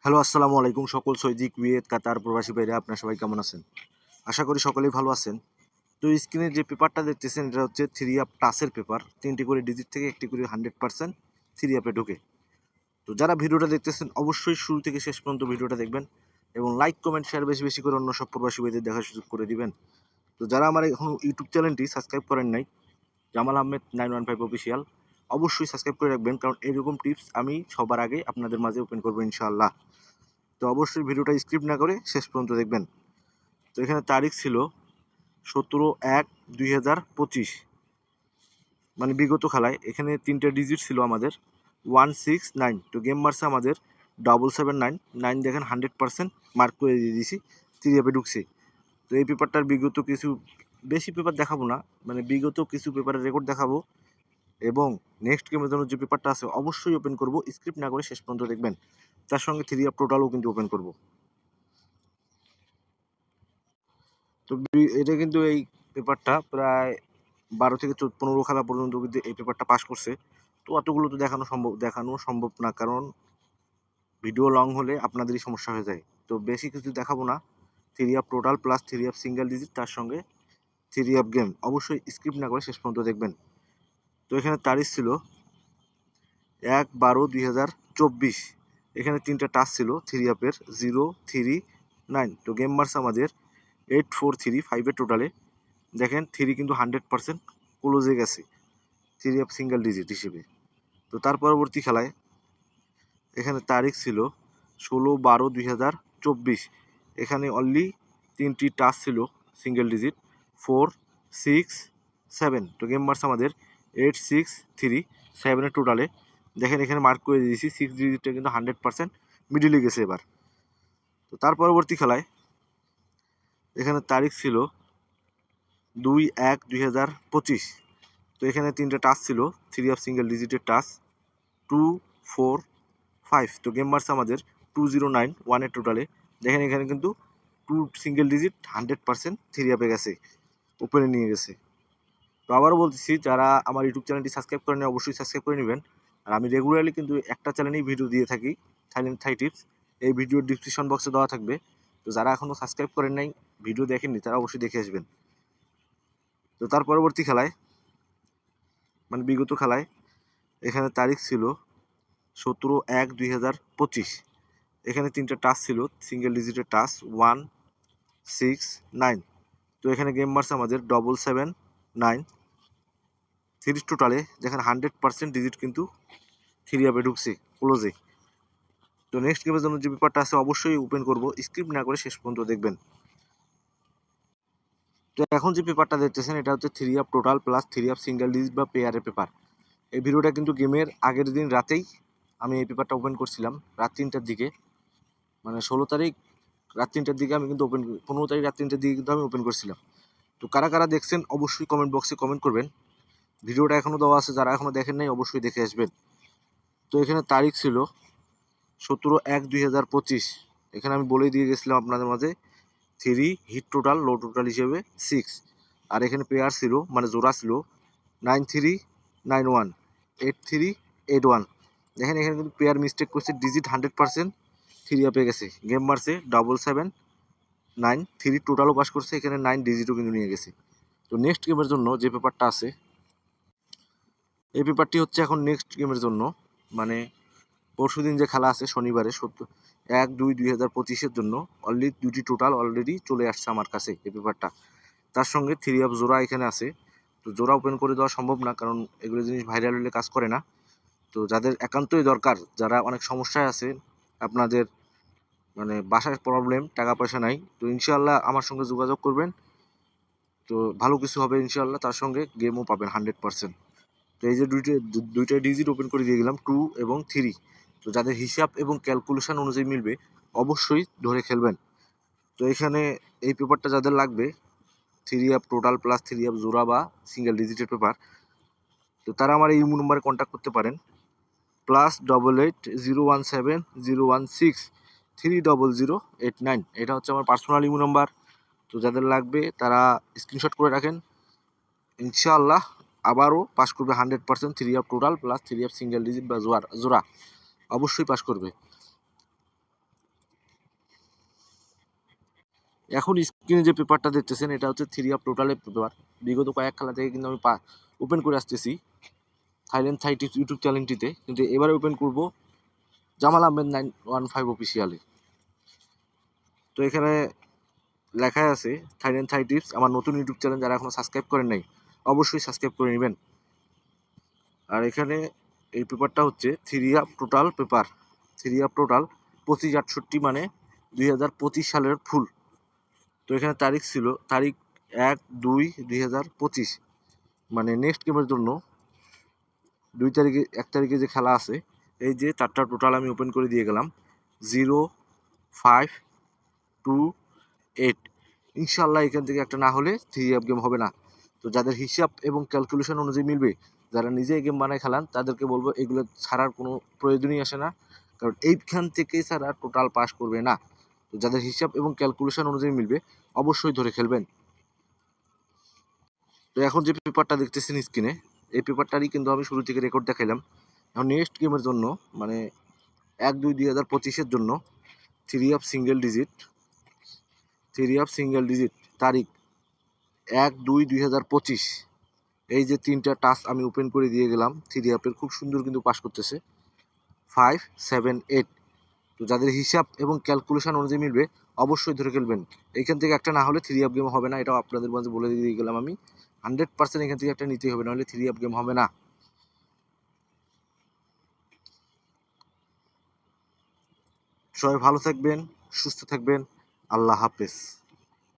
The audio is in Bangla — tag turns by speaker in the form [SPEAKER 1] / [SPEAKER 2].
[SPEAKER 1] হ্যালো, আসসালামু আলাইকুম সকল সৌদি, কুয়েত, কাতার প্রবাসী ভাইরা আপনারা সবাই কেমন আছেন? আশা করি সকলেই ভালো আছেন। তো স্ক্রিনে যে পেপারটা দেখতেছেন এটা হচ্ছে 3 আপ টাচের পেপার। 3টি করে ডিজিট থেকে একটি করে 100% 3 আপে ঢোকে। তো যারা ভিডিওটা দেখতেছেন অবশ্যই শুরু থেকে শেষ পর্যন্ত ভিডিওটা দেখবেন এবং লাইক, কমেন্ট, শেয়ার বেশি বেশি করে অন্য সব প্রবাসী ভাইদের দেখার সুযোগ করে দিবেন। তো যারা আমার এখনো ইউটিউব চ্যানেলটি সাবস্ক্রাইব করেন নাই, জামাল আহমেদ 915 অফিসিয়াল, অবশ্যই সাবস্ক্রাইব করে রাখবেন, কারণ এরকম টিপস আমি সবার আগে আপনাদের মাঝে ওপেন করবো ইনশাআল্লাহ। তো অবশ্যই ভিডিওটা স্কিপ না করে শেষ পর্যন্ত দেখবেন। তো এখানে তারিখ ছিল 17/1/2025, মানে বিগত খেলায় এখানে 3টে ডিজিট ছিল আমাদের 169। তো গেম মারছে আমাদের 779 দেখেন 100% মার্ক করে দিয়ে দিয়েছি, 3 অ্যাপে ঢুকছি। তো এই পেপারটার বিগত কিছু বেশি পেপার দেখাবো না, মানে বিগত কিছু পেপারের রেকর্ড দেখাবো এবং নেক্সট গেমের জন্য যে পেপারটা আছে অবশ্যই ওপেন করব, স্ক্রিপ্ট না করে শেষ পর্যন্ত দেখবেন। তার সঙ্গে 3 অ্যাপ টোটালও কিন্তু ওপেন করব। তো এটা কিন্তু এই পেপারটা প্রায় 12 থেকে 15 খেলা পর্যন্ত কিন্তু এই পেপারটা পাস করছে। তো অতগুলো তো দেখানো সম্ভব না, কারণ ভিডিও লং হলে আপনাদেরই সমস্যা হয়ে যায়। তো বেশি কিছু দেখাবো না। 3 up total plus 3 up single digit, তার সঙ্গে 3 আপ গেম, অবশ্যই স্কিপ না করে শেষ পর্যন্ত দেখবেন। তো এখানে তারিখ ছিল 1/12/2024। এখানে 3টা টাচ ছিল 3 আপের 039। তো গেম মার্স আমাদের 8435 টোটালে। দেখেন 3 কিন্তু 100% ক্লোজে গেছে 3 আপ সিঙ্গেল ডিজিট হিসেবে। তো তার পরবর্তী খেলায় এখানে তারিখ ছিল 16/12/2024। এখানে অনলি 3টি টাচ ছিল সিঙ্গেল ডিজিট 467। তো গেম মার্স আমাদের 8637 টোটালে। দেখেন এখানে মার্ক করে দিয়েছি 6 ডিজিটটা কিন্তু 100% মিডিলে গেছে এবার। তো তার পরবর্তী খেলায় এখানে তারিখ ছিল 2/1/2025। তো এখানে 3টে টাচ ছিল 3 আপ সিঙ্গেল ডিজিটের টাচ 245। তো গেম মারছে আমাদের 2091 টোটালে। দেখেন এখানে কিন্তু 2 সিঙ্গেল ডিজিট 100% 3 আপে গেছে, ওপেনে নিয়ে গেছে। তো আবারও বলতেছি, যারা আমার ইউটিউব চ্যানেলটি সাবস্ক্রাইব করেন অবশ্যই সাবস্ক্রাইব করে নেবেন। আর আমি রেগুলারলি কিন্তু একটা চ্যানেলেই ভিডিও দিয়ে থাকি, থাইল্যান্ড থাই টিপস। এই ভিডিওর ডিসক্রিপশন বক্সে দেওয়া থাকবে। তো যারা এখনও সাবস্ক্রাইব করেন নাই, ভিডিও দেখেননি, তারা অবশ্যই দেখে আসবেন। তো তার পরবর্তী খেলায়, মানে বিগত খেলায় এখানে তারিখ ছিল 17/1/2025। এখানে 3টে টাচ ছিল সিঙ্গেল ডিজিটের টাচ 169। তো এখানে গেম মার্স আমাদের 779 3 টোটালে। দেখেন 100% ডিজিট কিন্তু 3 আপে ঢুকছে ক্লোজে। তো নেক্সট গেমের জন্য যে পেপারটা আছে অবশ্যই ওপেন করব, স্ক্রিপ্ট না করে শেষ পর্যন্ত দেখবেন। তো এখন যে পেপারটা দেখতেছেন এটা হচ্ছে 3 up total plus 3 up single digit বা পেয়ারের পেপার। এই ভিডিওটা কিন্তু গেমের আগের দিন রাতেই আমি এই পেপারটা ওপেন করছিলাম, রাত 3টার দিকে, মানে 16 তারিখ রাত 3টার দিকে আমি কিন্তু 15 তারিখ রাত 3টার দিকে কিন্তু আমি ওপেন করছিলাম। তো কারা কারা দেখছেন অবশ্যই কমেন্ট বক্সে কমেন্ট করবেন। ভিডিওটা এখনও দেওয়া আছে, যারা এখনও দেখেন নাই অবশ্যই দেখে আসবেন। তো এখানে তারিখ ছিল 17/1/2025। এখানে আমি বলেই দিয়ে গেছিলাম আপনাদের মাঝে 3 হিট টোটাল, লো টোটাল হিসেবে 6। আর এখানে পেয়ার ছিল, মানে জোড়া ছিল 9391 8381। দেখেন এখানে কিন্তু পেয়ার মিস্টেক করছে, ডিজিট 100% 3 আপে গেছে। গেম মারছে 779 3 টোটালও পাস করছে, এখানে 9 ডিজিটও কিন্তু নিয়ে গেছে। তো নেক্সট গেমের জন্য যে পেপারটা আছে, এই পেপারটি হচ্ছে এখন নেক্সট গেমের জন্য, মানে পরশুদিন যে খেলা আছে শনিবারে 1/2/2025 জন্য অনলি 2টি টোটাল অলরেডি চলে আসছে আমার কাছে এই পেপারটা। তার সঙ্গে 3 আপ জোড়া এখানে আছে। তো জোড়া ওপেন করে দেওয়া সম্ভব না, কারণ এগুলো জিনিস ভাইরাল হলে কাজ করে না। তো যাদের একান্তই দরকার, যারা অনেক সমস্যায় আছে, আপনাদের মানে বাসায় প্রবলেম, টাকা পয়সা নাই, তো ইনশাআল্লাহ আমার সঙ্গে যোগাযোগ করবেন। তো ভালো কিছু হবে ইনশাআল্লাহ, তার সঙ্গে গেমও পাবেন 100%। তো এই যে দুইটা ডিজিট ওপেন করে দিয়ে গেলাম 2 এবং 3। তো যাদের হিসাব এবং ক্যালকুলেশন অনুযায়ী মিলবে অবশ্যই ধরে খেলবেন। তো এখানে এই পেপারটা যাদের লাগবে 3 আপ টোটাল প্লাস 3 আপ জোড়া বা সিঙ্গেল ডিজিটের পেপার, তো তারা আমার এই ইমো নম্বরে কন্ট্যাক্ট করতে পারেন, +88 017 016 30089। এটা হচ্ছে আমার পার্সোনাল ইমো নাম্বার। তো যাদের লাগবে তারা স্ক্রিনশট করে রাখেন। ইনশাআল্লাহ আবারও পাস করবে 100% 3 up total plus 3 up single digit বা জোড়া অবশ্যই পাস করবে। এখন স্ক্রিনে যে পেপারটা দেখতেছেন এটা হচ্ছে 3 টোটালের পেপার। বিগত কয়েক খেলা থেকে কিন্তু আমি ওপেন করে আসতেছি থাইল্যান্ড থাই টিপস ইউটিউব চ্যানেলটিতে, কিন্তু এবারে ওপেন করব জামাল আহমেদ 915 অফিসিয়ালে। তো এখানে লেখা আছে থাইল্যান্ড থাই টিপস, আমার নতুন ইউটিউব চ্যানেল, যারা এখনো সাবস্ক্রাইব করেন নাই অবশ্যই সাবস্ক্রাইব করে নেবেন। আর এখানে এই পেপারটা হচ্ছে 3 টোটাল পেপার, 3 টোটাল 2568, মানে 2025 সালের ফুল। তো এখানে তারিখ ছিল তারিখ 1/2/2025, মানে নেক্সট গেমের জন্য 1 তারিখে যে খেলা আছে, এই যে 4টা টোটাল আমি ওপেন করে দিয়ে গেলাম 0, 5, 2, 8। ইনশাল্লাহ এখান থেকে একটা না হলে 3 গেম হবে না। তো যাদের হিসাব এবং ক্যালকুলেশন অনুযায়ী মিলবে, যারা নিজে গেম বানায় খেলান, তাদেরকে বলবো এগুলো ছাড়ার কোনো প্রয়োজনই আসে না, কারণ এইখান থেকেই ছাড়া টোটাল পাস করবে না। তো যাদের হিসাব এবং ক্যালকুলেশন অনুযায়ী মিলবে অবশ্যই ধরে খেলবেন। তো এখন যে পেপারটা দেখতেছেন স্ক্রিনে, এই পেপারটারই কিন্তু আমি শুরু থেকে রেকর্ড দেখাইলাম। এখন নেক্সট গেমের জন্য, মানে 1/2/2025 জন্য 3 ডিজিট তারিখ 1/2/2025, এই যে 3টা টাচ আমি ওপেন করে দিয়ে গেলাম 3 খুব সুন্দর কিন্তু পাস করতেছে 5, 7, 8। তো যাদের হিসাব এবং ক্যালকুলেশন অনুযায়ী মিলবে অবশ্যই ধরে খেলবেন। এইখান থেকে একটা না হলে 3 গেম হবে না, এটাও আপনাদের মাঝে বলে দিয়ে গেলাম আমি। 100% এখান থেকে একটা নিতেই হবে, নাহলে 3 গেম হবে না। সবাই ভালো থাকবেন, সুস্থ থাকবেন, আল্লাহ হাফেজ।